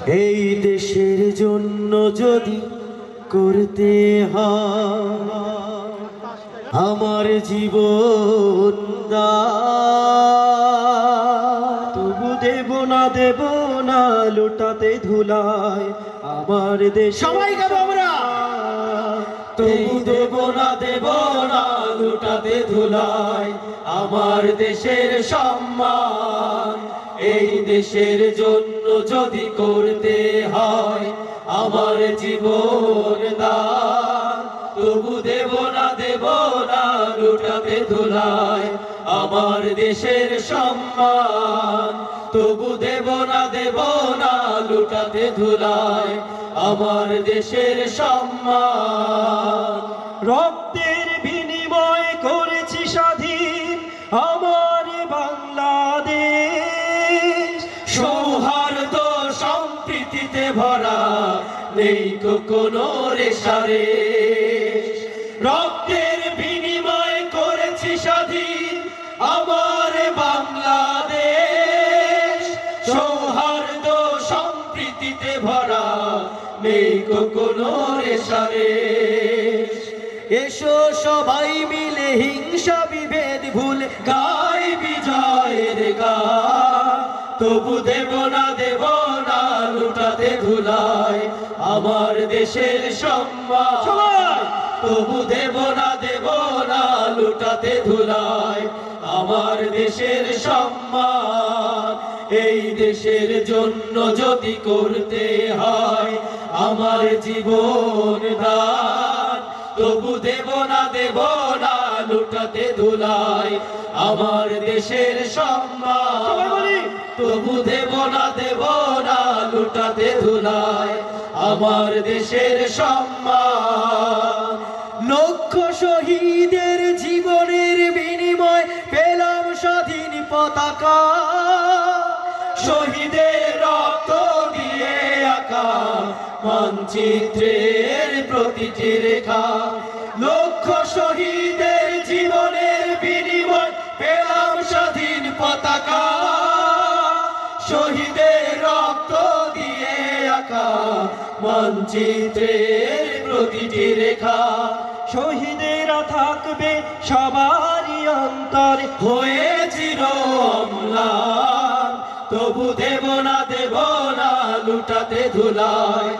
এই দেশের জন্য যদি করতে হয় আমার জীবন তবু দেব না লুটাতে ধুলায় আমার দেশ। সবাই গাবো আমরা। তবু দেব না লুটাতে ধুলায় আমার দেশের সম্মান। এই দেশের জন্য যদি করতে হয় আমার জীবন দান, তবু দেব না লুটাতে ধুলায় আমার দেশের সম্মান। তবু দেব না লুটাতে ধুলায় আমার দেশের সম্মান। রক্তের বিনিময় করেছি স্বাধীন আমার বাংলাদেশ, সৌহার্দ্য সম্প্রীতিতে ভরা নেই কোনো রেশারেশ। রক্তের বিনিময় করেছি স্বাধীন আমার বাংলাদেশ, সৌহার্দ্য সম্প্রীতিতে ভরা নেই কোনো রেশারেশ। এসো সবাই মিলে হিংসা বিভেদ ভুলে গাই বিজয়ের গান, তবু দেব না লুটাতে ধুলায় আমার দেশের সম্মান। তবু দেব না লুটাতে ধুলায় আমার দেশের সম্মান। এই দেশের জন্য যদি করতে হয় আমার জীবন দান, তবু দেব না লুটাতে ধুলায় আমার দেশের সম্মান। তবু দেব না লুটাতে ধুলায় আমার দেশের সম্মান। লক্ষ শহীদের জীবনের বিনিময় পেলাম স্বাধীন পতাকা, শহীদের রক্ত দিয়ে আঁকা মানচিত্রের প্রতিটি রেখা। লক্ষ শহীদের জীবনের বিনিময় পেলাম স্বাধীন পতাকা, শহীদের রক্ত দিয়ে আঁকা মানচিত্রের প্রতিটি রেখা। শহীদেরা থাকবে সবারই অন্তরে হয়ে চির অম্লান, তবু দেব না লুটাতে ধুলায়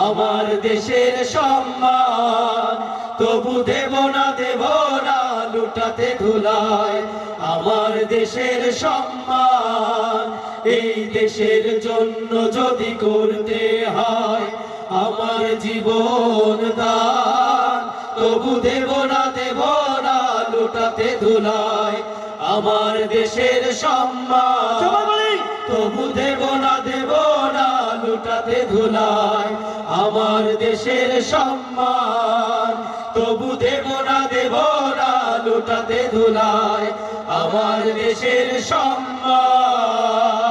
আমার দেশের সম্মান। তবু দেব না লুটাতে ধুলায় আমার দেশের সম্মান। এই দেশের জন্য যদি করতে হয় আমার জীবন দান, তবু দেব না লুটাতে ধুলায় আমার দেশের সম্মান। তবু দেব না লুটাতে ধুলায় আমার দেশের সম্মান। তবু দেব না লুটাতে ধুলায় আমার দেশের সম্মান।